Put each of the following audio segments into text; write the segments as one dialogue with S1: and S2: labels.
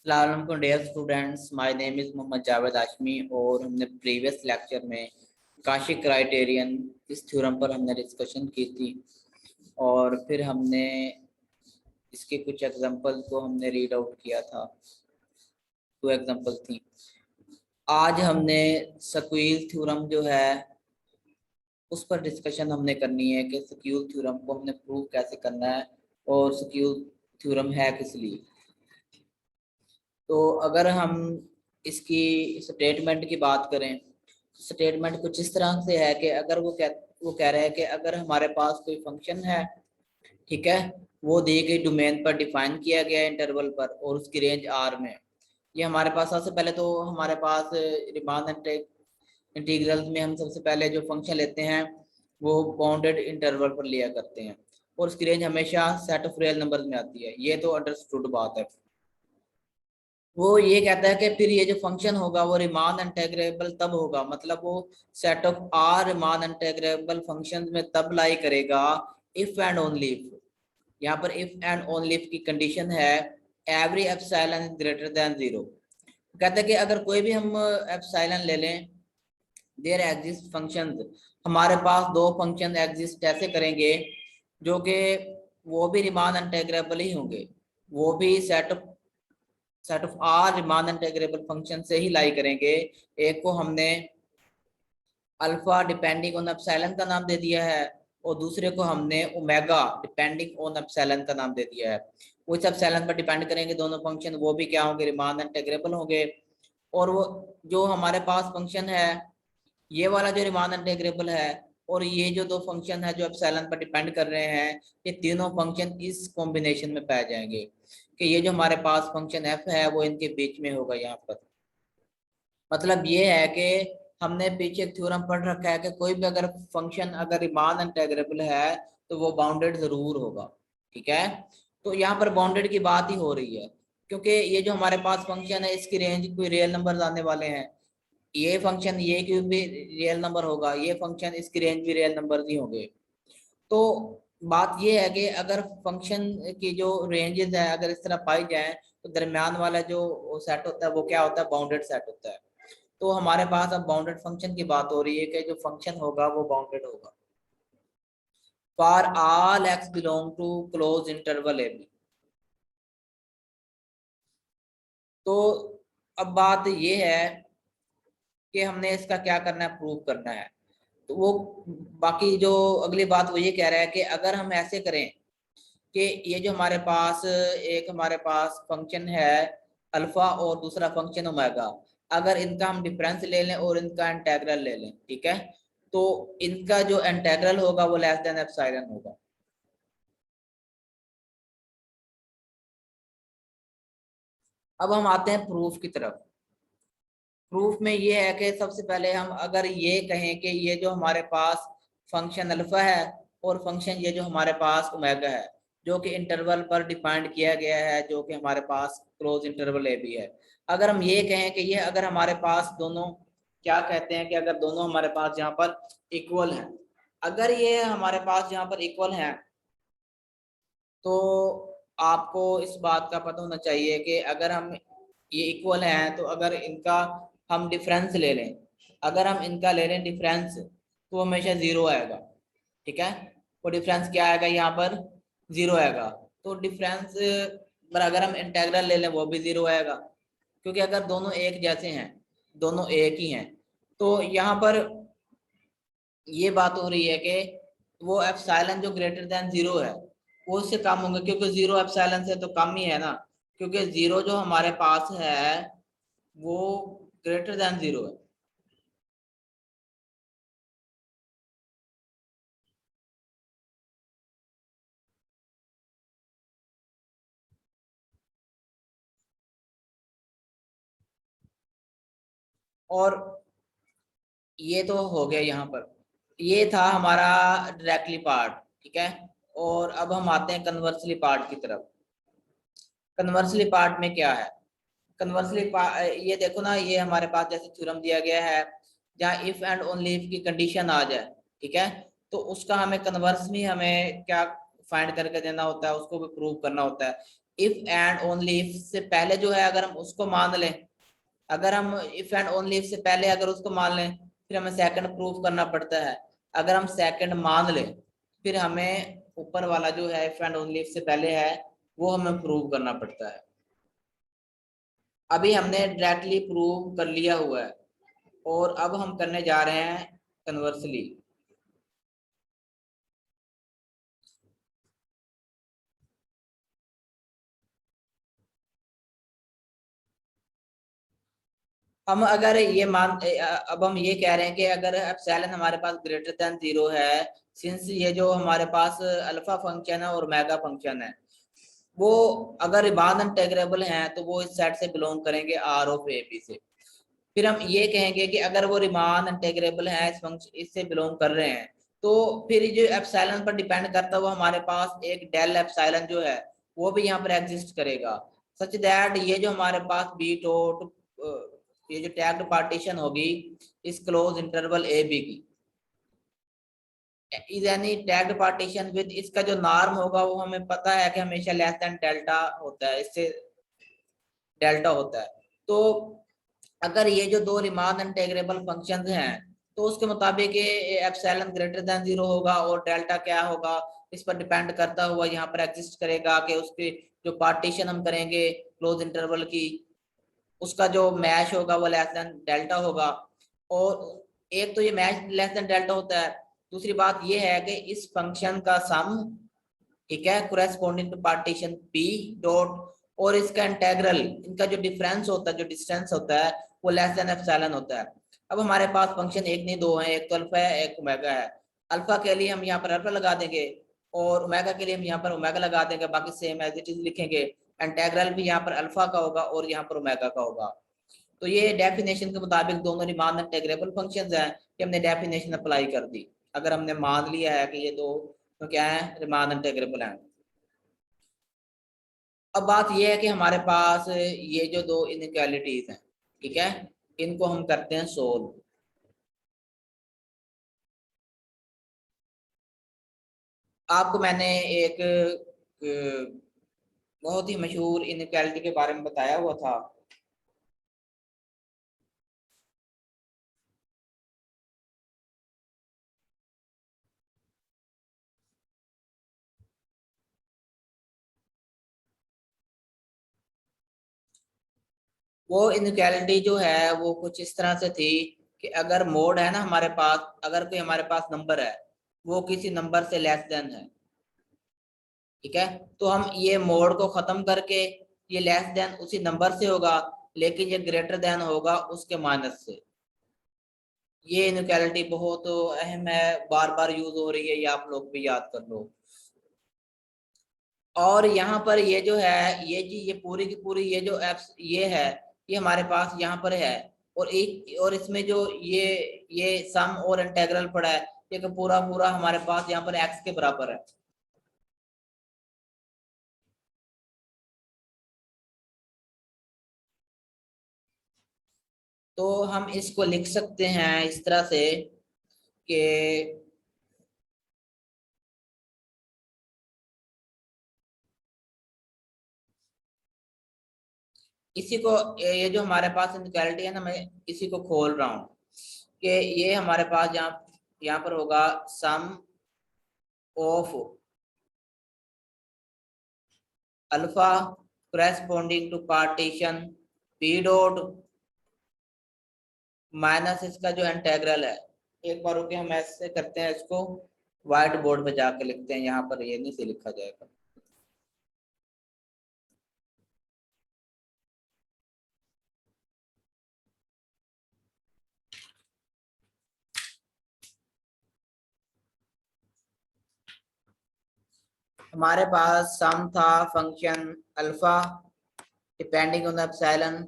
S1: अस्सलामुअलैकुम dear students, my name is Mohammad Javed Hashmi. और हमने प्रीवियस लेक्चर में काशी क्राइटेरियन इस थ्योरम पर हमने डिस्कशन की थी और फिर हमने इसके कुछ एग्जांपल को हमने रीड आउट किया था। 2 एग्जांपल थी। आज हमने स्क्वील थ्योरम जो है उस पर डिस्कशन हमने करनी है कि स्क्वील थ्योरम को हमने प्रूव कैसे करना है और स्क्वील थ्योरम है किस लिए। तो अगर हम इसकी स्टेटमेंट की बात करें, स्टेटमेंट कुछ इस तरह से है कि अगर वो कह रहे हैं कि अगर हमारे पास कोई फंक्शन है, ठीक है, वो दी गई डोमेन पर डिफाइन किया गया इंटरवल पर और उसकी रेंज आर में। ये हमारे पास सबसे पहले तो हमारे पास रिमान इंटीग्रल में हम सबसे पहले जो फंक्शन लेते हैं वो बाउंडेड इंटरवल पर लिया करते हैं और उसकी रेंज हमेशा सेट ऑफ रियल नंबर्स में आती है। ये तो अंडरस्टूड बात है। वो ये कहता है कि फिर ये जो फंक्शन होगा वो रिमान इंटेग्रेबल तब होगा, मतलब वो set of R Riemann integrable function में तब लाई करेगा इफ एंड ओनली इफ। यहाँ पर इफ एंड ओनली इफ की कंडीशन है every epsilon is greater than 0। कहते हैं कि अगर कोई भी हम एप्सिलॉन ले लें, देयर एग्जिस्ट फंक्शंस, हमारे पास दो फंक्शन एग्जिस्ट ऐसे करेंगे जो कि वो भी रिमान इंटेग्रेबल ही होंगे, वो भी set of R Riemann integrable function से ही लाई करेंगे। एक को हमने अल्फा डिपेंडिंग ऑन एप्सिलॉन का नाम दे दिया है और दूसरे को हमने ओमेगा डिपेंडिंग ऑन एप्सिलॉन का नाम दे दिया है। वो इस एप्सिलॉन पर डिपेंड करेंगे दोनों फंक्शन, वो भी क्या होंगे, रिमान इंटेग्रेबल होंगे। और वो जो हमारे पास फंक्शन है ये वाला जो रिमान इंटेग्रेबल है और ये जो दो फंक्शन है जो एप्सिलॉन पर डिपेंड कर रहे हैं, ये तीनों फंक्शन इस कॉम्बिनेशन में पाए जाएंगे कि ये जो हमारे पास फंक्शन एफ है वो इनके बीच में होगा यहाँ पर। मतलब ये है कि हमने पीछे एक थ्योरम पढ़ रखा है कि कोई भी अगर फंक्शन अगर रिमान इंटेग्रेबल है तो वो बाउंडेड जरूर होगा, ठीक है। तो यहाँ पर बाउंडेड की बात ही हो रही है क्योंकि ये जो हमारे पास फंक्शन है इसकी रेंज कोई रियल नंबर आने वाले हैं। ये फंक्शन ये क्यूब भी रियल नंबर होगा, ये फंक्शन इसकी रेंज भी रियल नंबर ही होंगे। तो बात ये है कि अगर फंक्शन की जो रेंजेस है अगर इस तरह पाई जाए तो दरम्यान वाला जो सेट होता है वो क्या होता है, बाउंडेड सेट होता है। तो हमारे पास अब बाउंडेड फंक्शन की बात हो रही है कि जो फंक्शन होगा वो बाउंडेड होगा for all X belong to closed interval A B. तो अब बात ये है कि हमने इसका क्या करना है, प्रूव करना है। तो वो बाकी जो अगली बात वो ये कह रहा है कि अगर हम ऐसे करें कि ये जो हमारे पास फंक्शन है अल्फा और दूसरा फंक्शन ओमेगा, अगर इनका हम डिफरेंस ले लें और इनका इंटेग्रल ले लें, ठीक है, तो इनका जो इंटेग्रल होगा वो लेस देन एप्सिलॉन होगा। अब हम आते हैं प्रूफ की तरफ। प्रूफ में ये है कि सबसे पहले हम अगर ये कहें कि ये जो हमारे पास फंक्शन अल्फा है और फंक्शन ये जो हमारे पास ओमेगा है जो कि इंटरवल पर डिफाइंड किया गया है जो कि हमारे पास क्लोज इंटरवल ए बी है, अगर हम ये कहें कि ये अगर हमारे पास दोनों क्या कहते हैं कि अगर दोनों हमारे पास यहाँ पर इक्वल है, अगर ये हमारे पास यहाँ पर इक्वल है तो आपको इस बात का पता होना चाहिए कि अगर हम ये इक्वल हैं तो अगर इनका हम डिफरेंस ले लें, अगर हम इनका ले लें डिफरेंस तो हमेशा जीरो आएगा, ठीक है। वो डिफरेंस क्या आएगा, यहाँ पर जीरो आएगा। तो डिफरेंस पर अगर हम इंटेग्रल ले लें वो भी जीरो आएगा क्योंकि अगर दोनों एक जैसे हैं, दोनों एक ही हैं, तो यहाँ पर ये बात हो रही है कि वो एप्सिलॉन जो ग्रेटर देन जीरो है वो उससे कम होंगे क्योंकि जीरो एप्सिलॉन से तो कम ही है ना, क्योंकि जीरो जो हमारे पास है वो ग्रेटर देन जीरो है। और ये तो हो गया यहाँ पर, ये था हमारा डायरेक्टली पार्ट, ठीक है। और अब हम आते हैं कन्वर्सली पार्ट की तरफ। कन्वर्सली पार्ट में क्या है, कन्वर्सली ये देखो ना, ये हमारे पास जैसे थ्योरम दिया गया है जहाँ इफ एंड ओनली इफ की कंडीशन आ जाए, ठीक है, तो उसका हमें कन्वर्स भी हमें क्या फाइंड करके देना होता है, उसको भी प्रूव करना होता है। इफ एंड ओनली इफ से पहले जो है अगर हम उसको मान लें, अगर हम इफ एंड ओनली इफ से पहले अगर उसको मान लें, फिर हमें सेकंड प्रूफ करना पड़ता है। अगर हम सेकंड मान लें, फिर हमें ऊपर वाला जो है इफ एंड ओनली इफ से पहले है वो हमें प्रूव करना पड़ता है। अभी हमने डायरेक्टली प्रूव कर लिया हुआ है और अब हम करने जा रहे हैं कन्वर्सली। हम अगर ये अब हम ये कह रहे हैं कि अगर एप्सिलॉन हमारे पास ग्रेटर देन 0 है, सिंस ये जो हमारे पास अल्फा फंक्शन है और ओमेगा फंक्शन है वो अगर रिमान इंटेग्रेबल हैं तो वो इस सेट से बिलोंग करेंगे आर ऑफ ए बी से। फिर हम ये कहेंगे कि अगर वो रिमान इंटेग्रेबल है इस फंक्शन इससे बिलोंग कर रहे हैं तो फिर जो एप्सिलॉन पर डिपेंड करता है वो हमारे पास एक डेल एप्सिलॉन जो है वो भी यहाँ पर एग्जिस्ट करेगा, सच दैट ये जो हमारे पास बी डॉट ये जो टैग्ड पार्टीशन होगी इस क्लोज इंटरवल ए बी की is any tagged partition with, इसका जो नॉर्म होगा वो हमें पता है कि हमेशा लेस देन डेल्टा होता है, इससे डेल्टा होता है। तो अगर ये जो दो रिमान इंटेग्रेबल फंक्शंस हैं तो उसके मुताबिक एप्सिलॉन ग्रेटर देन 0 होगा और डेल्टा क्या होगा इस पर डिपेंड करता हुआ यहाँ पर एग्जिस्ट करेगा कि उसके जो पार्टीशन हम करेंगे क्लोज इंटरवल की उसका जो मैच होगा वो लेस देन डेल्टा होगा। और एक तो ये मैच लेस देन डेल्टा होता है, दूसरी बात ये है कि इस फंक्शन का सम, ठीक है, corresponding to partition P dot और इसका इंटेग्रल, इनका जो डिफरेंस होता है जो डिस्टेंस होता है वो लेस देन एप्सिलॉन होता है। अब हमारे पास फंक्शन एक नहीं दो है, एक तो अल्फा है एक ओमेगा है। अल्फा के लिए हम यहाँ पर अल्फा लगा देंगे और ओमेगा के लिए हम यहाँ पर ओमेगा लगा देंगे, बाकी सेम एज इट इज लिखेंगे। इंटेग्रल भी यहाँ पर अल्फा का होगा और यहाँ पर ओमेगा का होगा। तो ये डेफिनेशन के मुताबिक दोनों रिमान इंटेग्रेबल फंक्शंस हैं कि हमने डेफिनेशन अप्लाई कर दी अगर हमने मान लिया है कि ये दो तो क्या है रिमान इंटेग्रेबल हैं। अब बात ये है कि हमारे पास ये जो दो इनइक्वालिटीज हैं, ठीक है, इनको हम करते हैं सोल्व। आपको मैंने एक बहुत ही मशहूर इनइक्वालिटी के बारे में बताया हुआ था। वो इनइक्वालिटी जो है वो कुछ इस तरह से थी कि अगर मोड है ना हमारे पास, अगर कोई हमारे पास नंबर है वो किसी नंबर से लेस देन है, ठीक है, तो हम ये मोड को खत्म करके ये लेस देन उसी नंबर से होगा लेकिन ये ग्रेटर देन होगा उसके माइनस से। ये इनइक्वालिटी बहुत अहम है, बार बार यूज हो रही है, ये आप लोग भी याद कर लो। और यहाँ पर ये जो है ये पूरी की पूरी ये जो एप्स ये है ये हमारे पास यहाँ पर है और एक और इसमें जो ये सम और इंटेग्रल पड़ा है ये तो पूरा पूरा हमारे पास यहाँ पर एक्स के बराबर है। तो हम इसको लिख सकते हैं इस तरह से कि इसी को ये जो हमारे पास इनइक्वालिटी है ना मैं इसी को खोल रहा हूँ कि ये हमारे पास यहाँ पर होगा sum of alpha corresponding to partition P dot minus इसका जो इंटेग्रल है। एक बार रुके हम ऐसे करते हैं इसको, व्हाइट बोर्ड पे जाके लिखते हैं, यहाँ पर ये नहीं से लिखा जाएगा। हमारे पास सम था function alpha depending on the epsilon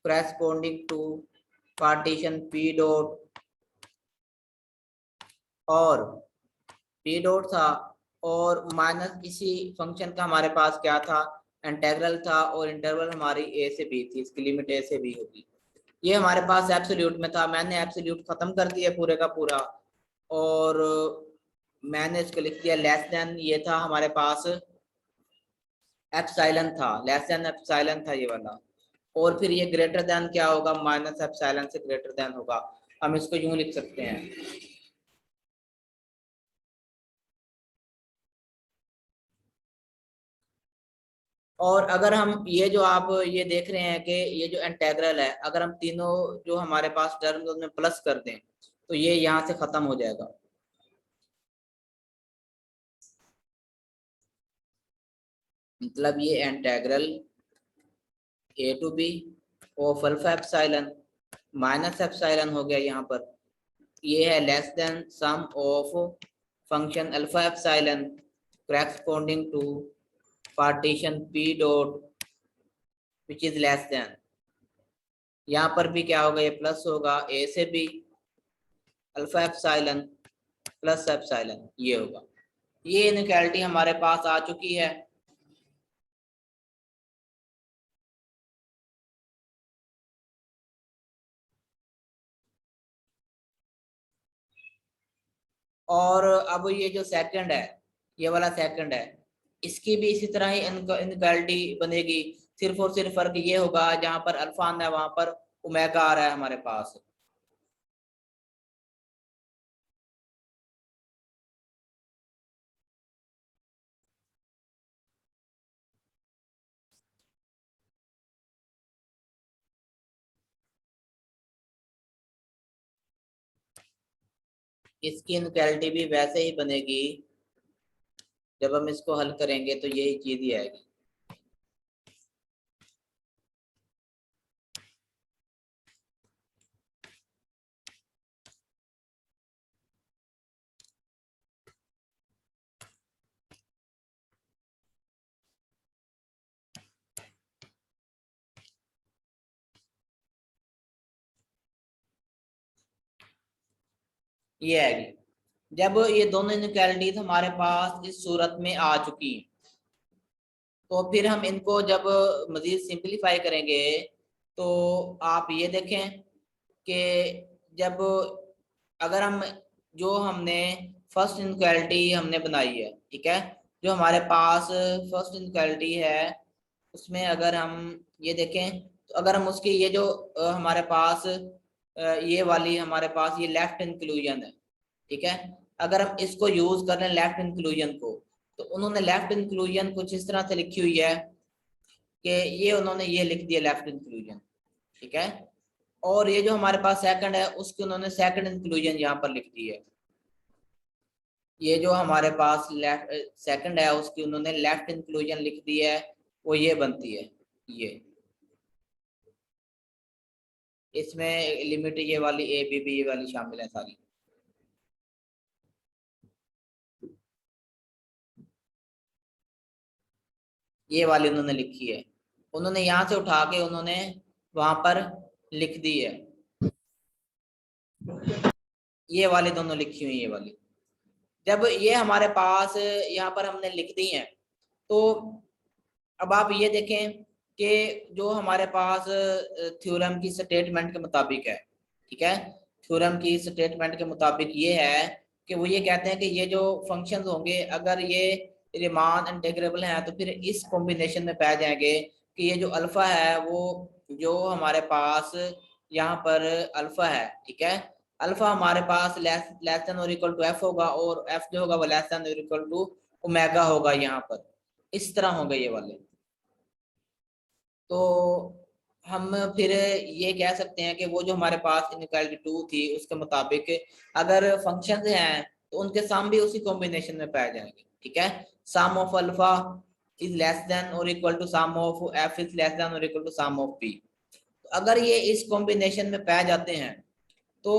S1: corresponding to partition P dot और पी डॉट था और माइनस इसी फंक्शन का हमारे पास क्या था इंटेग्रल था और इंटरवल हमारी ए से बी थी, इसकी लिमिट ए से बी होगी। ये हमारे पास एब्सोल्यूट में था, मैंने एब्सोल्यूट खत्म कर दिया पूरे का पूरा और मैंने इसको लिख दिया लेस देन, ये था हमारे पास एप्सिलॉन था, लेस देन एप्सिलॉन था ये वाला, और फिर ये ग्रेटर देन क्या होगा, माइनस एप्सिलॉन से ग्रेटर देन होगा। हम इसको यूं लिख सकते हैं। और अगर हम ये जो आप ये देख रहे हैं कि ये जो इंटेग्रल है, अगर हम तीनों जो हमारे पास टर्म उनमें प्लस कर दें तो ये यहाँ से खत्म हो जाएगा। मतलब ये integral A to B of alpha epsilon minus epsilon हो गया यहाँ पर, ये है less than sum of function alpha epsilon corresponding to partition P dot which is less than, यहाँ पर भी क्या होगा, ये प्लस होगा, ए से B alpha epsilon plus epsilon ये होगा। ये इनइक्वालिटी हमारे पास आ चुकी है। और अब ये जो सेकंड है, ये वाला सेकंड है, इसकी भी इसी तरह ही इनइक्वालिटी बनेगी। सिर्फ और सिर्फ फर्क ये होगा, जहां पर अल्फा आना है वहां पर ओमेगा आ रहा है हमारे पास। इसकी इनइक्वालिटी भी वैसे ही बनेगी, जब हम इसको हल करेंगे तो यही चीज ही आएगी। ये आएगी जब ये दोनों इनइक्वालिटीज हमारे पास इस सूरत में आ चुकी हैं, तो फिर हम इनको जब मजीद सिंपलीफाई करेंगे तो आप ये देखें कि जब अगर हम जो हमने फर्स्ट इनइक्वालिटी हमने बनाई है, ठीक है, जो हमारे पास फर्स्ट इनइक्वालिटी है उसमें अगर हम ये देखें तो अगर हम उसकी ये जो हमारे पास ये वाली हमारे पास ये लेफ्ट इंक्लूजन है, ठीक है, अगर हम इसको यूज कर रहे हैं लेफ्ट इंक्लूजन को, तो उन्होंने लेफ्ट इंक्लूजन कुछ इस तरह से लिखी हुई है कि ये उन्होंने ये लिख दिया लेफ्ट इंक्लूजन, ठीक है, और ये जो हमारे पास सेकंड है उसकी उन्होंने सेकंड इंक्लूजन यहाँ पर लिख दी है। ये जो हमारे पास लेफ्ट सेकंड है उसकी उन्होंने लेफ्ट इंक्लूजन लिख दी है, वो ये बनती है ये, इसमें लिमिट ये वाली ए बी बी ये वाली शामिल है सारी। ये वाली उन्होंने लिखी है, उन्होंने यहाँ से उठा के उन्होंने वहां पर लिख दी है, ये वाली दोनों लिखी हुई ये वाली। जब ये हमारे पास यहाँ पर हमने लिख दी है, तो अब आप ये देखें कि जो हमारे पास थ्योरम की स्टेटमेंट के मुताबिक है, ठीक है, थ्योरम की स्टेटमेंट के मुताबिक ये है कि वो ये कहते हैं कि ये जो फंक्शंस होंगे अगर ये रीमान इंटीग्रेबल हैं तो फिर इस कॉम्बिनेशन में पाए जाएंगे कि ये जो अल्फा है वो जो हमारे पास यहाँ पर अल्फा है, ठीक है, अल्फा हमारे पास लेस देन और इक्वल टू एफ होगा और एफ जो होगा वो लेस देन और इक्वल टू ओमेगा होगा, यहाँ पर इस तरह होंगे ये वाले। तो हम फिर ये कह सकते हैं कि वो जो हमारे पास इनइक्वालिटी टू थी उसके मुताबिक अगर फंक्शन हैं तो उनके सम भी उसी कॉम्बिनेशन में पाए जाएंगे, ठीक है, sum of alpha is less than और equal to sum of F is less than और equal to sum of P. अगर ये इस कॉम्बिनेशन में पाए जाते हैं तो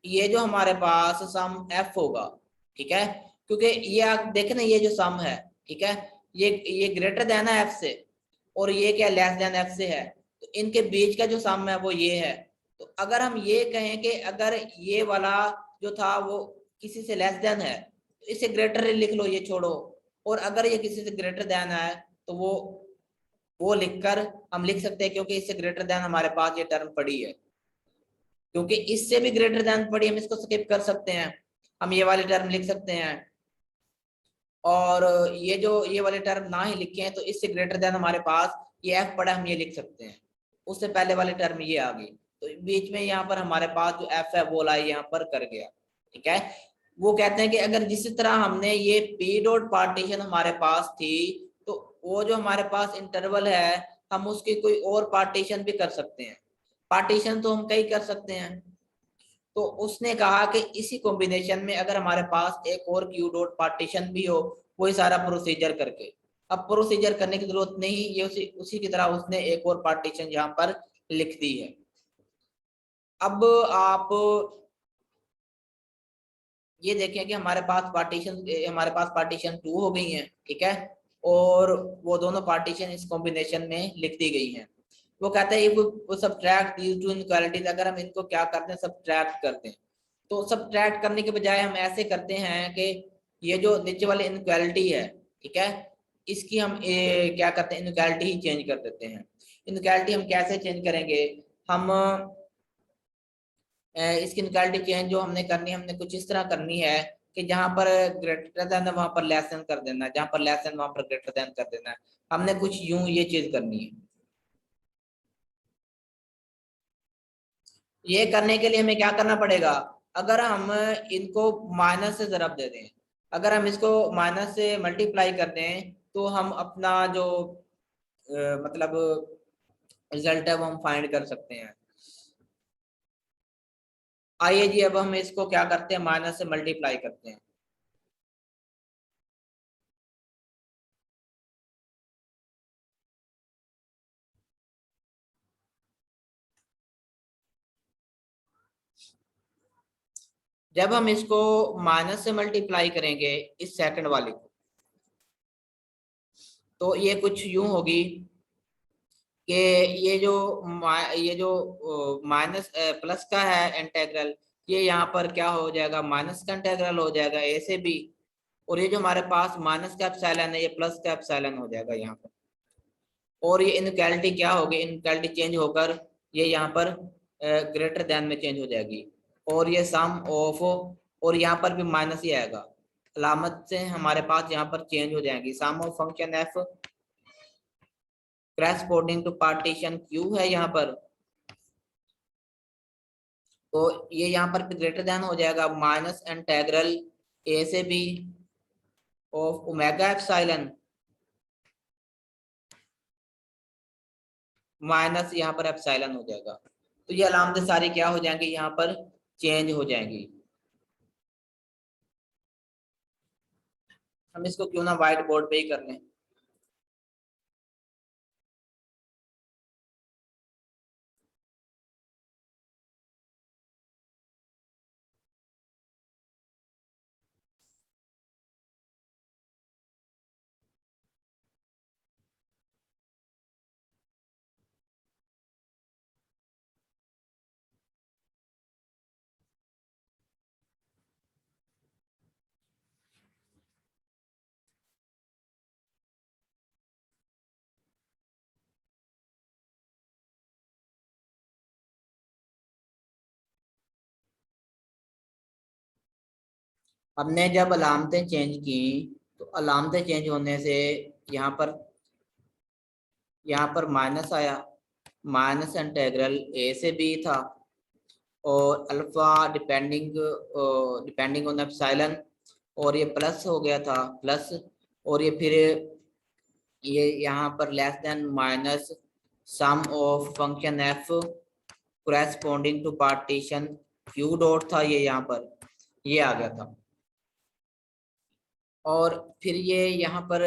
S1: ये जो हमारे पास सम एफ होगा, ठीक है, क्योंकि ये आप देखें ना ये जो सम है, ठीक है, ये ग्रेटर देन है एफ से और ये क्या लेस देन एफ से है, तो इनके बीच का जो सम है वो ये है। तो अगर हम ये कहें कि अगर ये वाला जो था वो किसी से लेस देन है तो इसे ग्रेटर लिख लो, ये छोड़ो, और अगर ये किसी से ग्रेटर देन है तो वो लिखकर हम लिख सकते हैं, क्योंकि इससे ग्रेटर देन हमारे पास ये टर्म पड़ी है, क्योंकि इससे भी ग्रेटर देन पड़ी हम इसको स्किप कर सकते हैं, हम ये वाली टर्म लिख सकते हैं। और ये वाले टर्म ना ही लिखे हैं तो इससे ग्रेटर देन हमारे पास ये एफ पड़ा, हम ये लिख सकते हैं। उससे पहले वाले टर्म ये आ गई, तो बीच में यहाँ पर हमारे पास जो एफ है वो लाई यहाँ पर कर गया। ठीक है, वो कहते हैं कि अगर जिस तरह हमने ये पी डॉट पार्टीशन हमारे पास थी, तो वो जो हमारे पास इंटरवल है हम उसकी कोई और पार्टीशन भी कर सकते हैं। पार्टीशन तो हम कई कर सकते हैं। तो उसने कहा कि इसी कॉम्बिनेशन में अगर हमारे पास एक और क्यू डॉट पार्टीशन भी हो, वही सारा प्रोसीजर करके, अब प्रोसीजर करने की जरूरत नहीं, ये उसी की तरह उसने एक और पार्टीशन यहाँ पर लिख दी है। अब आप ये देखें कि हमारे पास पार्टीशन 2 हो गई है। ठीक है, और वो दोनों पार्टीशन इस कॉम्बिनेशन में लिख दी गई हैं। वो कहता है वो सब्ट्रैक्ट दीज टू इनइक्वालिटीज, अगर हम इनको क्या करते हैं, सब्ट्रैक्ट करते हैं। तो सब्ट्रैक्ट करने के बजाय हम ऐसे करते हैं कि ये जो नीचे वाली इनइक्वालिटी है, ठीक है, इसकी हम क्या करते हैं, इनइक्वालिटी ही चेंज कर देते हैं। इनइक्वालिटी हम कैसे चेंज करेंगे, हम इसकी इनइक्वालिटी चेंज जो हमने करनी है, हमने कुछ इस तरह करनी है कि जहां पर ग्रेटर देन वहां पर लेस देन कर देना है, जहां पर लेस देन वहां पर ग्रेटर देन कर देना है। हमने कुछ यूं ये चीज करनी है। ये करने के लिए हमें क्या करना पड़ेगा, अगर हम इनको माइनस से ज़रब दे दें, अगर हम इसको माइनस से मल्टीप्लाई कर दें, तो हम अपना जो मतलब रिजल्ट है वो हम फाइंड कर सकते हैं। आइए जी, अब हम इसको क्या करते हैं, माइनस से मल्टीप्लाई करते हैं। जब हम इसको माइनस से मल्टीप्लाई करेंगे इस सेकंड वाले को, तो ये कुछ यूं होगी कि ये जो माइनस प्लस का है इंटेग्रल, ये यहाँ पर क्या हो जाएगा, माइनस का इंटेग्रल हो जाएगा ए से बी। और ये जो हमारे पास माइनस का एप्सिलॉन है, ये प्लस का एप्सिलॉन हो जाएगा यहाँ पर। और ये इनइक्वालिटी क्या होगी, इनइक्वालिटी चेंज होकर ये यहाँ पर ग्रेटर देन में चेंज हो जाएगी। और ये सम ऑफ, और यहाँ पर भी माइनस ही आएगा, अलामत से हमारे पास यहाँ पर चेंज हो जाएगी। Sum of function F corresponding to partition Q है यहाँ पर, तो ये यहाँ पर ग्रेटर देन हो जाएगा माइनस इंटेग्रल ए से B of omega epsilon minus यहाँ पर एप्सिलॉन हो जाएगा। तो ये अलामतें सारी क्या हो जाएंगी, यहाँ पर चेंज हो जाएंगी। हम इसको क्यों ना व्हाइट बोर्ड पे ही कर लें। हमने जब अलामतें चेंज की, तो अलामतें चेंज होने से यहाँ पर माइनस आया, माइनस इंटीग्रल ए से बी था, और alpha depending depending on epsilon, और ये प्लस हो गया था प्लस, और ये फिर ये यहाँ पर less than minus sum of function F corresponding to partition Q dot था, ये यहाँ पर ये आ गया था। और फिर ये यहाँ पर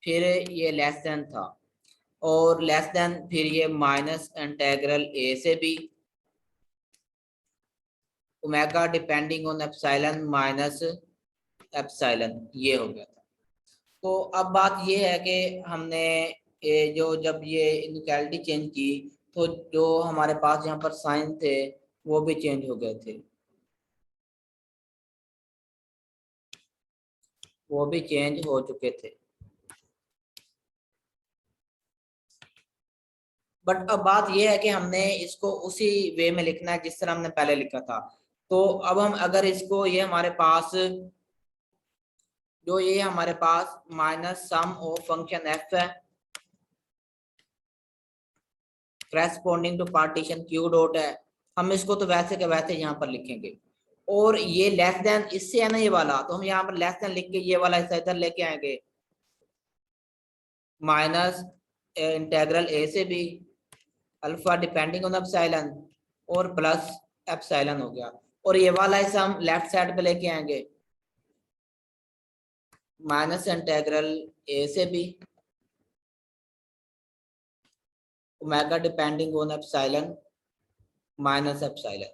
S1: फिर ये लेस देन था, और लेस देन फिर ये माइनस इंटेग्रल ए से B omega depending on epsilon minus epsilon, ये हो गया था। तो अब बात ये है कि हमने जो जब ये इनइक्वालिटी चेंज की, तो जो हमारे पास यहाँ पर साइन थे वो भी चेंज हो गए थे, वो भी चेंज हो चुके थे। बट अब बात यह है कि हमने इसको उसी वे में लिखना है जिस तरह हमने पहले लिखा था। तो अब हम अगर इसको, ये हमारे पास जो ये हमारे पास minus sum of function F है corresponding to partition Q dot है, हम इसको तो वैसे के वैसे यहाँ पर लिखेंगे। और ये लेस देन इससे है ना ये वाला, तो हम यहाँ पर लेस देन लिख के ये वाला हिस्सा इधर लेके आएंगे, माइनस इंटेग्रल ए से B alpha depending on epsilon और प्लस एप्सिलॉन हो गया। और ये वाला हिस्सा हम लेफ्ट साइड पे लेके आएंगे, माइनस इंटेग्रल ए से B omega depending on epsilon minus epsilon,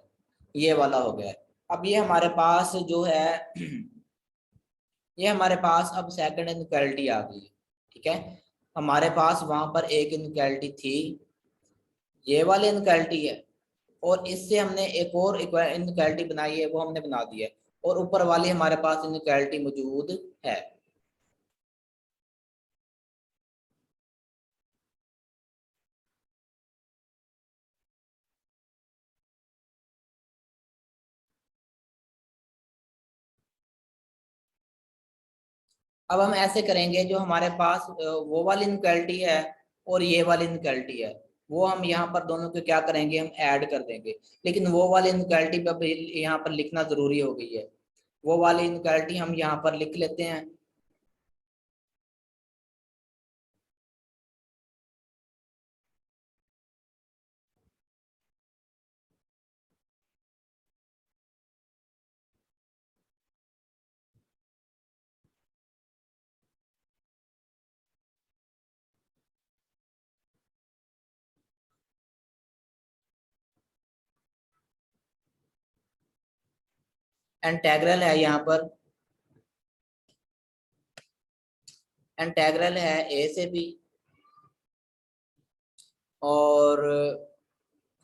S1: ये वाला हो गया। अब ये हमारे पास जो है ये हमारे पास अब सेकंड इनइक्वालिटी आ गई, ठीक है। हमारे पास वहां पर एक इनइक्वालिटी थी, ये वाली इनइक्वालिटी है, और इससे हमने एक और इनइक्वालिटी बनाई है, वो हमने बना दी है, और ऊपर वाली हमारे पास इनइक्वालिटी मौजूद है। अब हम ऐसे करेंगे, जो हमारे पास वो वाली इनइक्वालिटी है और ये वाली इनइक्वालिटी है, वो हम यहाँ पर दोनों को क्या करेंगे, हम ऐड कर देंगे। लेकिन वो वाली इनइक्वालिटी पर यहाँ पर लिखना जरूरी हो गई है, वो वाली इनइक्वालिटी हम यहाँ पर लिख लेते हैं। इंटेग्रल है यहाँ पर, इंटेग्रल है ए से बी, और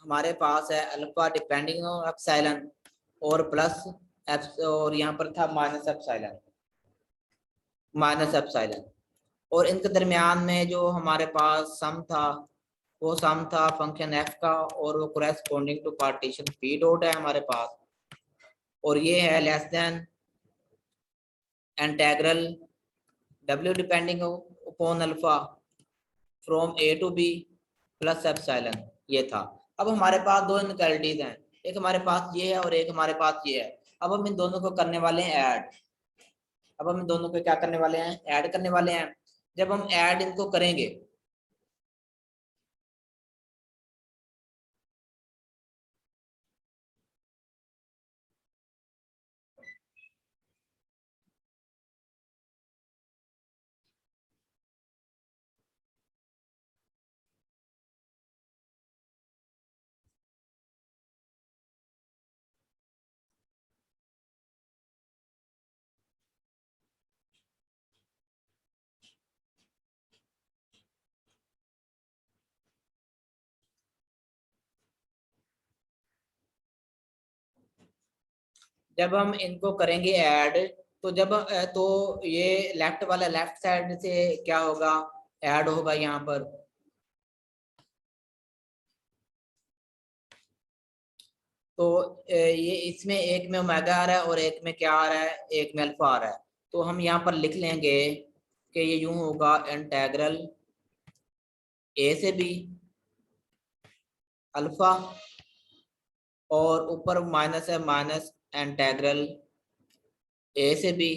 S1: हमारे पास है अल्फा डिपेंडिंग ऑन एप्सिलॉन और प्लस और यहाँ पर था माइनस एप्सिलॉन। और इनके दरमियान में जो हमारे पास सम था, वो सम था फंक्शन एफ का, और वो corresponding to partition P dot है हमारे पास, और ये है less than integral W depending upon alpha from A to B plus epsilon, ये था। अब हमारे पास दो इनइक्वालिटीज हैं, एक हमारे पास ये है और एक हमारे पास ये है। अब हम इन दोनों को करने वाले हैं ऐड। अब हम इन दोनों को क्या करने वाले हैं, ऐड करने वाले हैं। जब हम ऐड इनको करेंगे, जब हम इनको करेंगे ऐड, तो जब तो ये लेफ्ट वाला लेफ्ट साइड से क्या होगा, ऐड होगा यहाँ पर। तो ये इसमें एक में ओमेगा आ रहा है और एक में क्या आ रहा है, एक में अल्फा आ रहा है। तो हम यहाँ पर लिख लेंगे कि ये यूं होगा, इंटेग्रल ए से बी अल्फा, और ऊपर माइनस है माइनस इंटेग्रल ए से बी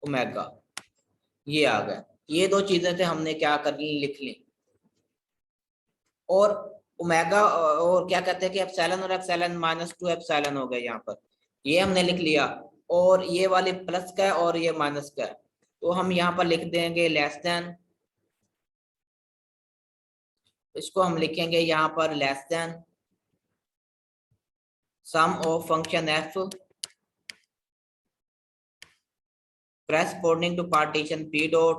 S1: ओमेगा, ये आ गया। ये दो चीजें थे, हमने क्या कर ली, लिख ली। और ओमेगा और क्या कहते हैं कि एप्सिलॉन और एप्सिलॉन माइनस टू एप्सिलॉन हो गए यहाँ पर, ये हमने लिख लिया। और ये वाले प्लस का है और ये माइनस का है, तो हम यहाँ पर लिख देंगे लेस देन, इसको हम लिखेंगे यहाँ पर less than sum of function F corresponding to partition p dot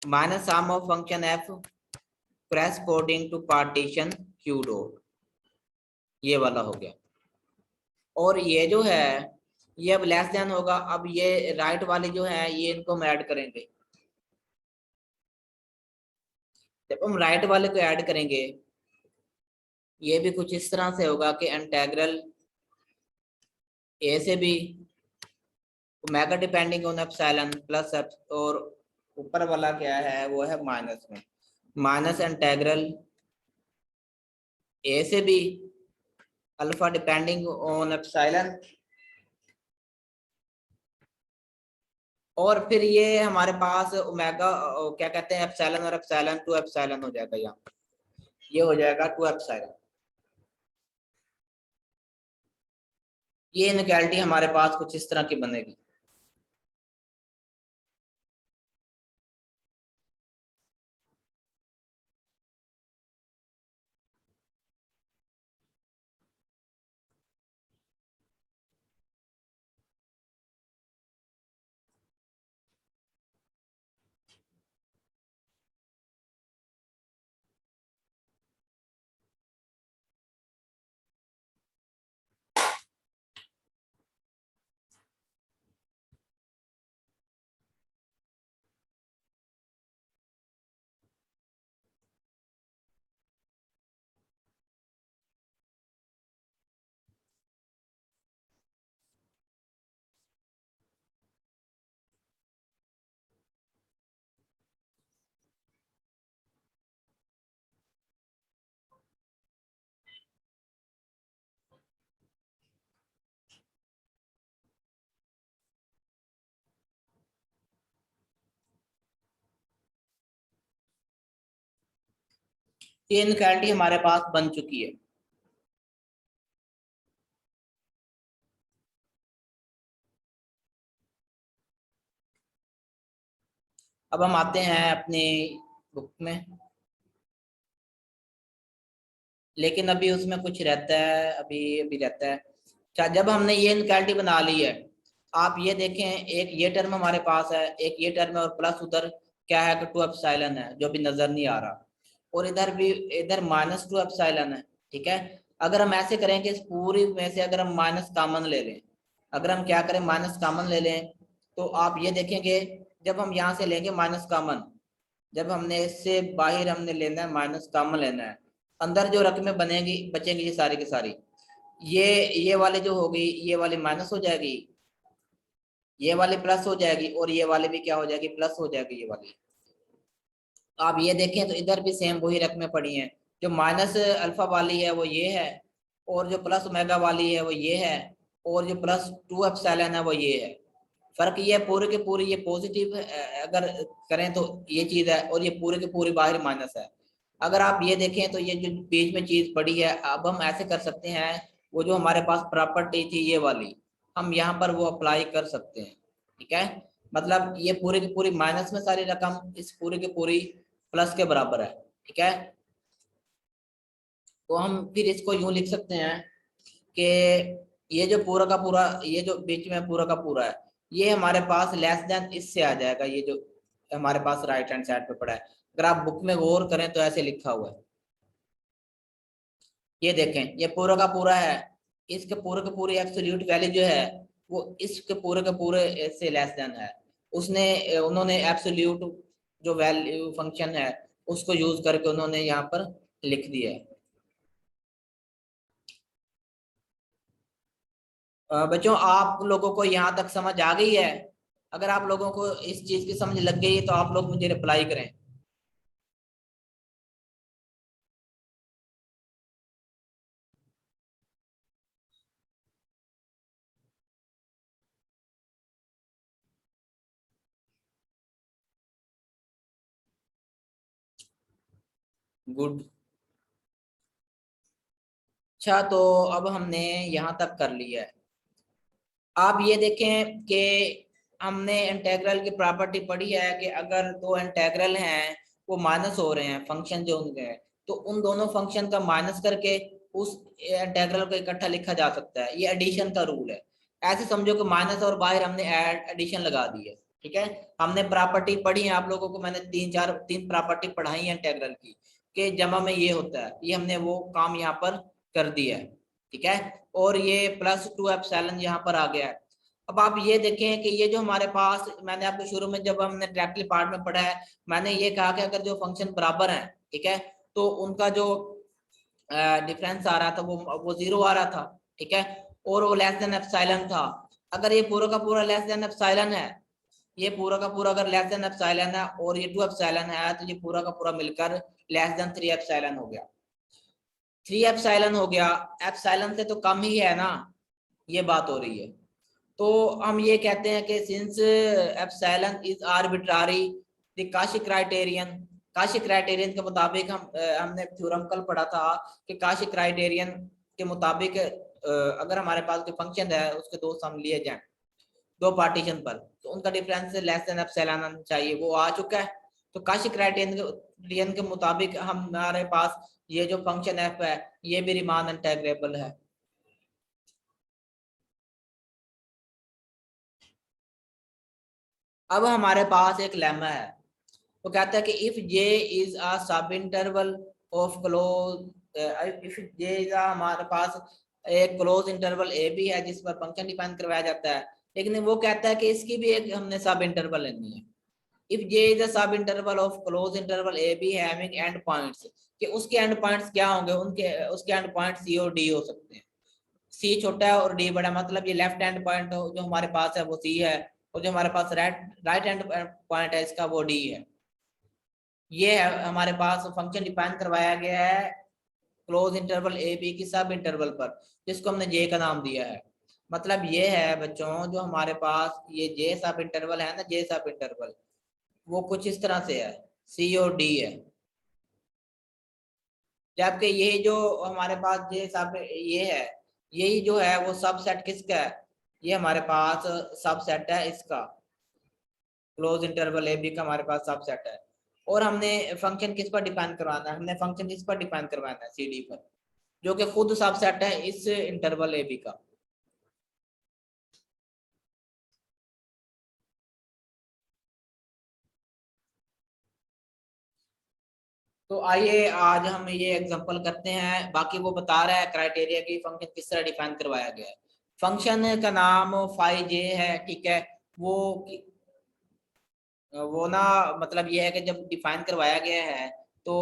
S1: minus sum of function f corresponding to partition q dot, ये वाला हो गया। और ये जो है ये अब लेस देन होगा। अब ये राइट वाली जो है ये इनको हम ऐड करेंगे। जब हम राइट वाले को ऐड करेंगे ये भी कुछ इस तरह से होगा कि इंटीग्रल ए से B omega depending on epsilon plus और ऊपर वाला क्या है वो है माइनस में, माइनस इंटीग्रल ए से B alpha depending on epsilon. और फिर ये हमारे पास ओमेगा क्या कहते हैं एप्सिलॉन और एप्सिलॉन टू एप्सिलॉन हो जाएगा। यहाँ ये हो जाएगा टू एप्सिलॉन। ये इनइक्वालिटी हमारे पास कुछ इस तरह की बनेगी। ये इनइक्वालिटी हमारे पास बन चुकी है। अब हम आते हैं अपनी बुक में, लेकिन अभी उसमें कुछ रहता है, अभी अभी रहता है। अच्छा, जब हमने ये इनइक्वालिटी बना ली है, आप ये देखें एक ये टर्म हमारे पास है, एक ये टर्म है और प्लस उधर क्या है कि टू एप्सिलॉन है जो भी नजर नहीं आ रहा, और इधर भी इधर माइनस टू एप्सिलॉन है। ठीक है, अगर हम ऐसे करेंगे इस पूरी में से अगर हम माइनस कॉमन ले लें, अगर हम क्या करें माइनस कॉमन ले लें, तो आप ये देखेंगे जब हम यहाँ से लेंगे माइनस कॉमन, जब हमने इससे बाहर हमने लेना है माइनस कॉमन लेना है, अंदर जो रकमें बनेगी बचेंगी ये सारी की सारी, ये वाली जो होगी ये वाली माइनस हो जाएगी, ये वाली प्लस हो जाएगी, और ये वाली भी क्या हो जाएगी प्लस हो जाएगी ये वाली। आप ये देखें तो इधर भी सेम वही रकमें पड़ी हैं, जो माइनस अल्फा वाली है वो ये है, और जो प्लस ओमेगा वाली है वो ये है, और जो प्लस टू एप्सिलॉन है वो ये है। फर्क ये पूरे के पूरी ये पॉजिटिव अगर करें तो ये चीज है, और ये पूरे के पूरी बाहर माइनस है। अगर आप ये देखें तो ये जो बीच में चीज पड़ी है, अब हम ऐसे कर सकते हैं, वो जो हमारे पास प्रॉपर्टी थी ये वाली हम यहाँ पर वो अप्लाई कर सकते हैं। ठीक है, मतलब ये पूरी की पूरी माइनस में सारी रकम इस पूरी की पूरी प्लस के बराबर है। ठीक है, तो हम फिर इसको यूं लिख सकते हैं कि ये जो पूरा का पूरा ये जो बीच में पूरा का पूरा है ये हमारे पास लेस देन इससे आ जाएगा, ये जो हमारे पास राइट हैंड साइड पे पड़ा है। अगर आप बुक में गौर करें तो ऐसे लिखा हुआ है, ये देखें ये पूरा का पूरा है, इसके पूरे के पूरे एब्सोल्यूट वैल्यू जो है वो इसके पूरे के पूरे से लेस देन है। उसने उन्होंने एब्सोल्यूट जो वैल्यू फंक्शन है उसको यूज करके उन्होंने यहाँ पर लिख दिया है। बच्चों आप लोगों को यहाँ तक समझ आ गई है? अगर आप लोगों को इस चीज की समझ लग गई है तो आप लोग मुझे रिप्लाई करें। गुड। अच्छा, तो अब हमने यहाँ तक कर लिया है। आप ये देखें कि हमने इंटेग्रल की प्रॉपर्टी पढ़ी है कि अगर दो इंटेग्रल हैं वो माइनस हो रहे हैं फंक्शन जो उनके हैं, तो उन दोनों फंक्शन का माइनस करके उस इंटेग्रल को इकट्ठा लिखा जा सकता है। ये एडिशन का रूल है। ऐसे समझो कि माइनस और बाहर हमने एडिशन लगा दी है। ठीक है, हमने प्रॉपर्टी पढ़ी है, आप लोगों को मैंने तीन प्रॉपर्टी पढ़ाई है इंटेग्रल की, कि जमा में ये होता है, ये हमने वो काम यहाँ पर कर दिया है। ठीक है, और ये +2 एप्सिलॉन यहाँ पर आ गया है। अब आप ये देखें कि ये जो हमारे पास, मैंने आपको शुरू में जब हमने डायरेक्टली पार्ट में पढ़ा है, मैंने ये कहा कि अगर जो फंक्शन बराबर है, ठीक है, तो उनका जो डिफरेंस आ रहा था वो 0 आ रहा था, ठीक है, और वो लेस देन एप्सिलॉन था। अगर ये पूरा का पूरा लेस देन एप्सिलॉन है, ये पूरा का पूरा अगर लेस देन एप्सिलॉन है और ये 2 एप्सिलॉन है, तो ये पूरा का पूरा मिलकर लेस देन 3 एप्सिलॉन हो गया। 3 एप्सिलॉन हो गया, एप्सिलॉन से तो कम ही है ना, ये बात हो रही है। तो हम ये कहते हैं कि since epsilon is arbitrary, the Cauchy criterion, Cauchy criterion के मुताबिक हमने थ्योरम कल पढ़ा था कि काशी क्राइटेरियन के मुताबिक अगर हमारे पास कोई फंक्शन है उसके दो सम लिए जाए दो पार्टीशन पर, तो उनका डिफरेंस लेस देन एप्सिलॉन चाहिए, वो आ चुका है। तो काशी क्राइटेरियन के मुताबिक हमारे पास ये जो फंक्शन एफ है ये भी रीमान इंटेग्रेबल है। अब हमारे पास एक लेमा है, वो कहता है कि इफ जे इज अ सब interval of close, if J is हमारे पास एक क्लोज इंटरवल ए भी है जिस पर फंक्शन डिफाइन करवाया जाता है, लेकिन वो कहता है कि इसकी भी एक हमने सब इंटरवल लेनी है। इफ जे इज अ सब interval of close interval A be having and points, कि उसके एंड पॉइंट्स क्या होंगे, उनके उसके एंड पॉइंट्स सी और डी हो सकते हैं। सी छोटा है और डी बड़ा, मतलब ये लेफ्ट हैंड पॉइंट जो हमारे पास है वो सी है, और जो हमारे पास राइट हैंड पॉइंट है इसका वो डी है। ये है हमारे पास फंक्शन डिफाइन करवाया गया है क्लोज इंटरवल ए बी की सब इंटरवल पर, जिसको हमने जे का नाम दिया है। मतलब ये है बच्चों, जो हमारे पास ये जे सब इंटरवल है ना, जे सब इंटरवल वो कुछ इस तरह से है, सी और डी है। जबकि ये जो हमारे पास जे सब ये है, यही जो है वो सबसेट किसका है, ये हमारे पास सबसेट है इसका, क्लोज इंटरवल ए बी का हमारे पास सबसेट है। और हमने फंक्शन किस पर डिफाइन करवाना है, हमने फंक्शन इस पर डिफाइन करवाना है सी डी पर, जो कि खुद सबसेट है इस इंटरवल ए बी का। तो आइए आज हम ये एग्जांपल करते हैं। बाकी वो बता रहा है क्राइटेरिया की फंक्शन किस तरह डिफाइन करवाया गया है। फंक्शन का नाम फाई जे है, ठीक है। वो वो ना मतलब ये है कि जब डिफाइन करवाया गया है तो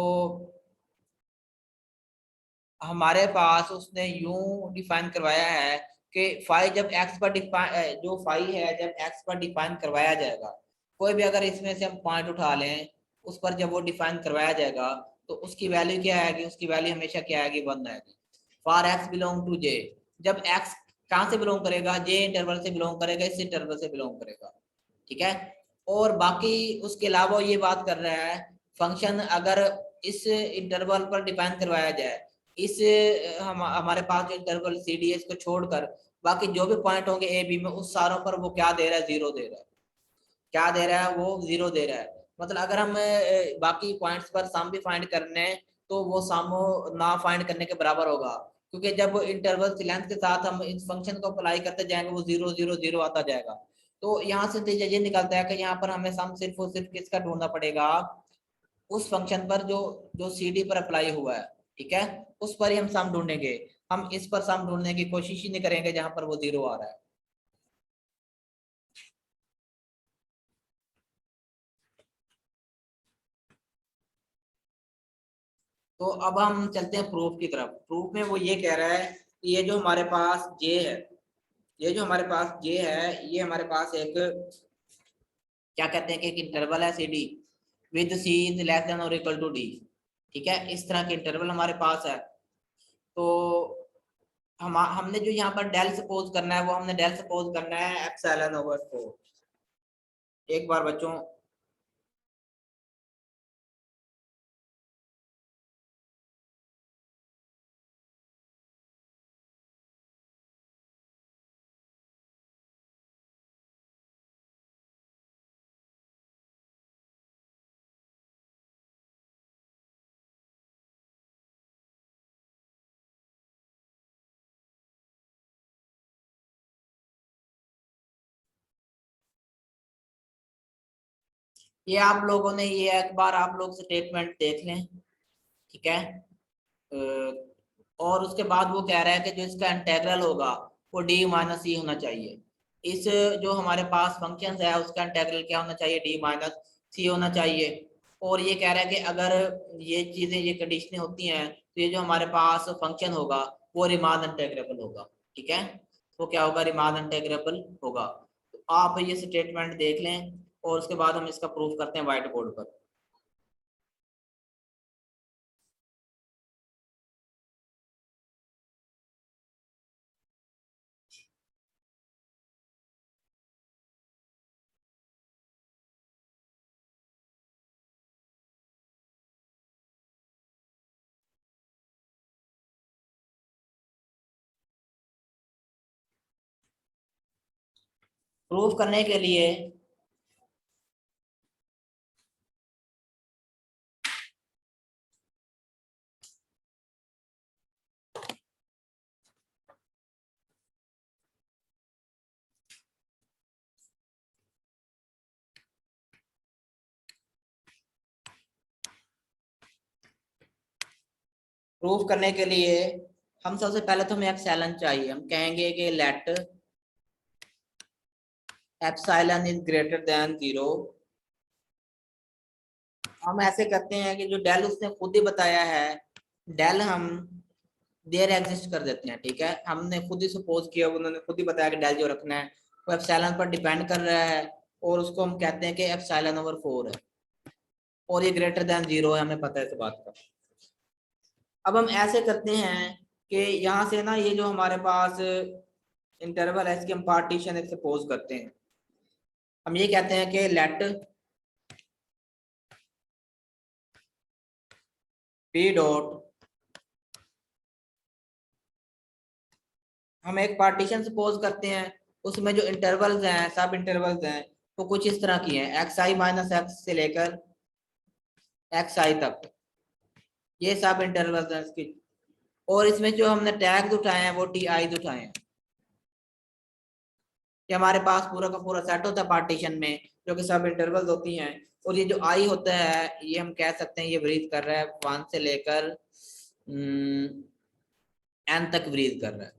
S1: हमारे पास उसने यूं डिफाइन करवाया है कि फाई जब एक्स पर डिफाइन, जो फाई है जब एक्स पर डिफाइन करवाया जाएगा, कोई भी अगर इसमें से हम पॉइंट उठा लें उस पर जब वो डिफाइन करवाया जाएगा तो उसकी वैल्यू क्या आएगी, उसकी वैल्यू हमेशा क्या आएगी, 1 आएगी। फॉर एक्स बिलोंग टू जे, जब एक्स कहाँ से बिलोंग करेगा, जे इंटरवल से बिलोंग करेगा, इस इंटरवल से बिलोंग करेगा, ठीक है। और बाकी उसके अलावा ये बात कर रहा है फंक्शन अगर इस इंटरवल पर डिफाइन करवाया जाए, इस हमारे पास जो इंटरवल सी डी एस को छोड़कर बाकी जो भी पॉइंट होंगे ए बी में उस सारों पर वो क्या दे रहा है, 0 दे रहा है। क्या दे रहा है, वो 0 दे रहा है। मतलब अगर हम बाकी पॉइंट्स पर सम भी फाइंड करने हैं तो वो सम ना फाइंड करने के बराबर होगा, क्योंकि जब इंटरवल लेंथ के साथ हम इस फंक्शन को अप्लाई करते जाएंगे वो 0 0 0 आता जाएगा। तो यहाँ से नतीजा ये निकलता है कि यहाँ पर हमें सम सिर्फ और सिर्फ किसका ढूंढना पड़ेगा, उस फंक्शन पर जो जो सी डी पर अप्लाई हुआ है, ठीक है, उस पर ही हम सम ढूंढेंगे। हम इस पर सम ढूंढने की कोशिश ही नहीं करेंगे जहां पर वो 0 आ रहा है। तो अब हम चलते हैं प्रूफ की तरफ। प्रूफ में वो ये कह रहा है कि ये जो हमारे पास जे है, ये जो हमारे पास जे है, ये हमारे पास एक क्या कहते हैं कि एक इंटरवल है C D with C is less than और इक्वल टू डी, ठीक है। इस तरह के इंटरवल हमारे पास है। तो हमने जो यहाँ पर डेल सपोज करना है वो हमने डेल सपोज करना है एप्सिलॉन ओवर 4। एक बार बच्चों, ये आप लोगों ने ये एक बार आप लोग स्टेटमेंट देख लें, ठीक है। और उसके बाद वो कह रहा है कि जो इसका इंटेग्रल होगा वो डी माइनस सी होना चाहिए। इस जो हमारे पास फंक्शन है उसका इंटेग्रल क्या होना चाहिए, डी माइनस सी होना चाहिए। और ये कह रहा है कि अगर ये चीजें, ये कंडीशनें होती हैं तो ये जो हमारे पास फंक्शन होगा वो रिमान इंटेग्रेबल होगा। ठीक है, वो क्या होगा, रिमान इंटेग्रेबल होगा। तो आप ये स्टेटमेंट देख लें और उसके बाद हम इसका प्रूफ करते हैं व्हाइट बोर्ड पर। प्रूफ करने के लिए प्रूफ करने के लिए हम सबसे पहले तो हमें एप्सिलॉन चाहिए। हम कहेंगे कि let epsilon is greater than 0। हम ऐसे करते हैं कि जो डेल उसने खुद ही बताया है, डेल हम देयर एग्जिस्ट कर देते हैं। ठीक है, हमने खुद ही सपोज किया, उन्होंने खुद ही बताया कि डेल जो रखना है वो एप्सिलॉन पर डिपेंड कर रहा है और उसको हम कहते हैं कि एप्सिलॉन ओवर 4 है और ये ग्रेटर देन 0 है, हमें पता है इस बात का। अब हम ऐसे करते हैं कि यहाँ से ना ये जो हमारे पास इंटरवल है इसकी हम पार्टीशन एक सपोज करते हैं। हम ये कहते हैं कि लेट पी डॉट, हम एक पार्टीशन सपोज करते हैं, उसमें जो इंटरवल्स हैं, सब इंटरवल्स हैं, वो कुछ इस तरह की हैं, एक्स आई माइनस एक्स से लेकर एक्स आई तक, ये सब इंटरवल्स हैं इसकी। और इसमें जो हमने टैग्स उठाए हैं वो टी आईज उठाए हैं। ये हमारे पास पूरा का पूरा सेट होता है पार्टीशन में, जो कि सब इंटरवल्स होती हैं। और ये जो आई होता है ये हम कह सकते हैं ये ब्रीथ कर रहा है 1 से लेकर एन तक ब्रीथ कर रहा है,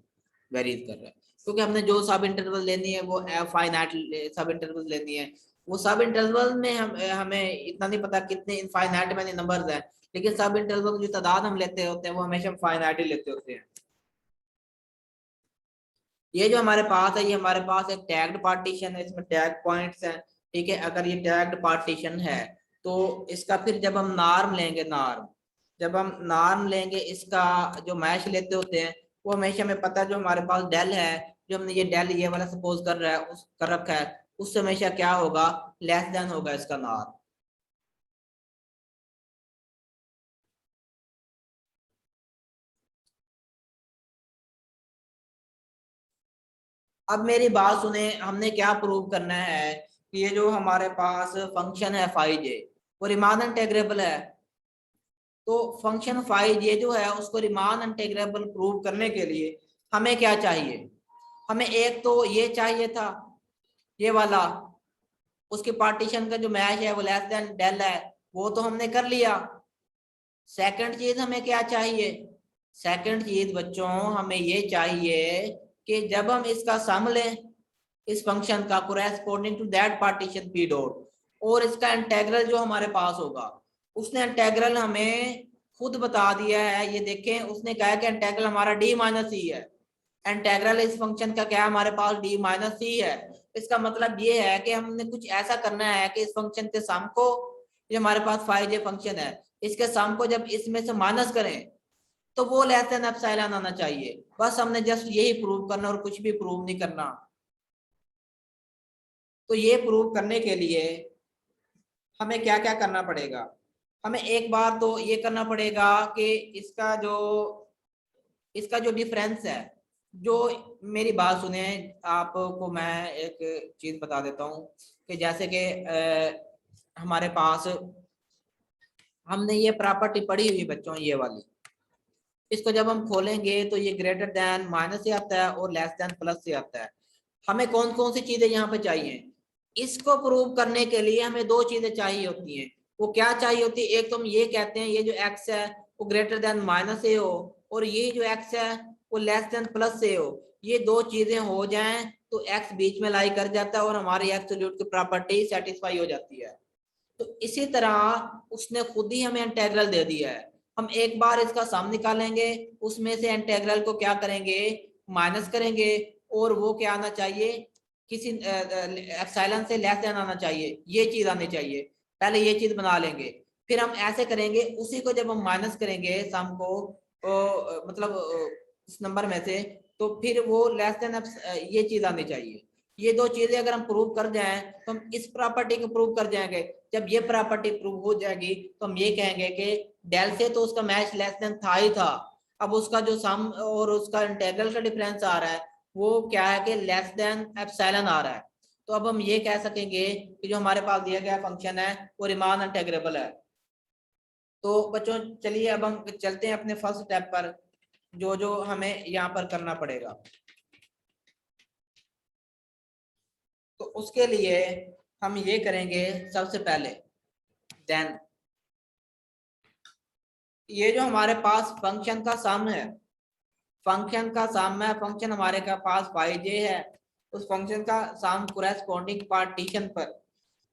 S1: वेरीज कर रहा है। क्योंकि हमने जो सब इंटरवल लेनी है वो फाइनाइट सब इंटरवल लेनी है। वो सब इंटरवल में हमें इतना नहीं पता कितने इनफाइनाइट मैनी नंबर्स हैं, लेकिन सब इंटरवल की जो तादाद हम लेते होते हैं वो हमेशा फाइनाइट ही लेते होते हैं। ये जो हमारे पास है ये हमारे पास एक टैग्ड पार्टीशन है, इसमें टैग पॉइंट्स हैं। ठीक है, अगर ये टैग्ड पार्टीशन है तो इसका फिर जब हम नॉर्म लेंगे, नॉर्म जब हम नॉर्म लेंगे इसका जो मैश लेते होते हैं वो हमेशा हमें पता है जो हमारे पास डेल है, जो हमने ये डेल ये वाला सपोज कर रहा है उस कर रखा है, उससे हमेशा क्या होगा, लेस देन होगा इसका नॉर्म। अब मेरी बात सुने, हमने क्या प्रूव करना है कि ये जो हमारे पास फंक्शन है फाई जे वो रिमान इंटेग्रेबल है। तो फंक्शन फाई जे जो है उसको रिमान इंटेग्रेबल प्रूव करने के लिए हमें क्या चाहिए, हमें एक तो ये चाहिए था ये वाला, उसके पार्टीशन का जो मैच है वो लेस देन डेल है, वो तो हमने कर लिया। सेकंड चीज हमें क्या चाहिए, सेकंड चीज बच्चों हमें ये चाहिए कि जब हम इसका सम लें इस फंक्शन का corresponding to that partition P dot, और इसका इंटेग्रल जो हमारे पास होगा, उसने इंटेग्रल हमें खुद बता दिया है। ये देखें, उसने कहा कि इंटेग्रल हमारा डी माइनस सी है। इंटेग्रल इस फंक्शन का क्या हमारे पास डी माइनस सी है। इसका मतलब ये है कि हमने कुछ ऐसा करना है कि इस फंक्शन के सम को, जो हमारे पास फाई जे फंक्शन है, इसके सम को जब इसमें से माइनस करें तो वो लेस देन एप्सिलॉन आना चाहिए। बस हमने जस्ट यही प्रूव करना और कुछ भी प्रूव नहीं करना। तो ये प्रूव करने के लिए हमें क्या क्या करना पड़ेगा, हमें एक बार तो ये करना पड़ेगा कि इसका जो डिफरेंस है, जो, मेरी बात सुने, आपको मैं एक चीज बता देता हूँ कि जैसे कि हमारे पास हमने ये प्रॉपर्टी पढ़ी हुई बच्चों, ये वाली, इसको जब हम खोलेंगे तो ये ग्रेटर देन माइनस से आता है और लेस देन प्लस से आता है। हमें कौन कौन सी चीजें यहाँ पे चाहिए, इसको प्रूव करने के लिए हमें दो चीजें चाहिए होती हैं। वो क्या चाहिए होती है, एक तो हम ये कहते हैं ये जो एक्स है वो ग्रेटर देन माइनस ए हो, और ये जो x है वो लेस देन प्लस ए हो, ये दो चीजें हो जाएं तो x बीच में लाई कर जाता है और हमारी एब्सोल्यूट की प्रॉपर्टी सेटिस्फाई हो जाती है। तो इसी तरह उसने खुद ही हमें इंटीग्रल दे दिया है, हम एक बार इसका सम निकालेंगे, उसमें से इंटीग्रल को क्या करेंगे, माइनस करेंगे, और वो क्या आना चाहिए, किसी एप्सिलॉन से लेस देन आना चाहिए, ये चीज आनी चाहिए। पहले ये चीज बना लेंगे, फिर हम ऐसे करेंगे, उसी को जब हम माइनस करेंगे सम को मतलब इस नंबर में से, तो फिर वो लेस देन ये चीज आनी चाहिए। ये दो चीजें अगर हम प्रूव कर जाएं तो हम इस प्रॉपर्टी को प्रूव कर जाएंगे। जब ये प्रॉपर्टी प्रूव हो जाएगी तो हम ये कहेंगे कि डेल से तो उसका मैच लेस देन था ही था, अब उसका जो सम और उसका इंटीग्रल का डिफरेंस आ रहा है वो क्या है कि लेस देन एप्सिलॉन आ रहा है। तो अब हम ये कह सकेंगे कि जो हमारे पास दिया गया फंक्शन है वो रीमान इंटीग्रेबल है। तो बच्चों चलिए अब हम चलते हैं अपने फर्स्ट स्टेप पर, जो जो हमें यहाँ पर करना पड़ेगा। तो उसके लिए हम ये करेंगे, सबसे पहले देन ये जो हमारे पास फंक्शन का सम है, फंक्शन का सम है, फंक्शन हमारे का पास जे है, उस फंक्शन का सम कोरेस्पोंडिंग पार्टीशन पर,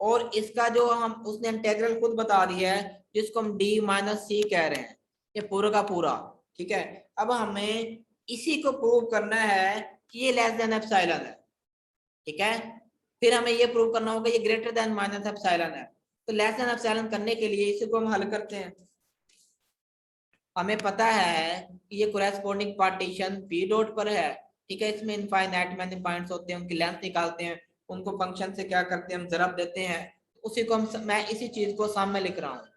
S1: और इसका जो हम उसने इंटीग्रल खुद बता दिया है जिसको हम डी माइनस सी कह रहे हैं, ये पूरा का पूरा। ठीक है, अब हमें इसी को प्रूव करना है कि ये लेस देन एप्सिलॉन है। ठीक है, फिर हमें ये प्रूव करना होगा ये ग्रेटर देन माइनस एप्सिलॉन है। तो लेस देन एप्सिलॉन करने के लिए इसी को हम हल करते हैं। हमें पता है कि ये कोरेस्पोंडिंग पार्टीशन पी डॉट पर है। ठीक है, इसमें इनफाइनाइट मैनी पॉइंट्स होते हैं, उनकी लेंथ निकालते हैं, उनको फंक्शन से क्या करते हैं, हम ज़रब देते हैं, उसी को हम मैं इसी चीज को सामने लिख रहा हूँ।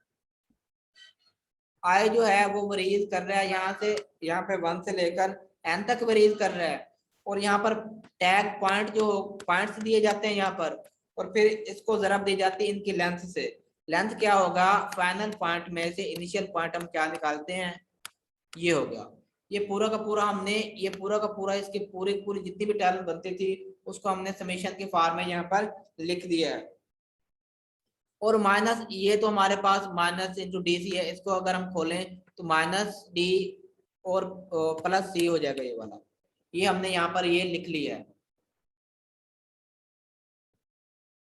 S1: आई जो है वो वरीज कर रहा है यहाँ से, यहाँ पे 1 से लेकर n तक वरीज कर रहा है, और यहाँ पर टैग पॉइंट जो पॉइंट्स दिए जाते हैं यहाँ पर, और फिर इसको ज़रब दी जाती है इनकी लेंथ से। लेंथ क्या होगा, फाइनल पॉइंट में से इनिशियल पॉइंट हम क्या निकालते हैं, ये होगा। ये पूरा का पूरा हमने, ये पूरा का पूरा इसकी पूरी पूरी जितनी भी टर्म बनती थी उसको हमने समेशन के फॉर्म में यहाँ पर लिख दिया है। और माइनस ये तो हमारे पास माइनस इंटू डी सी है, इसको अगर हम खोलें तो माइनस डी और प्लस सी हो जाएगा ये वाला, ये हमने यहाँ पर ये लिख लिया है।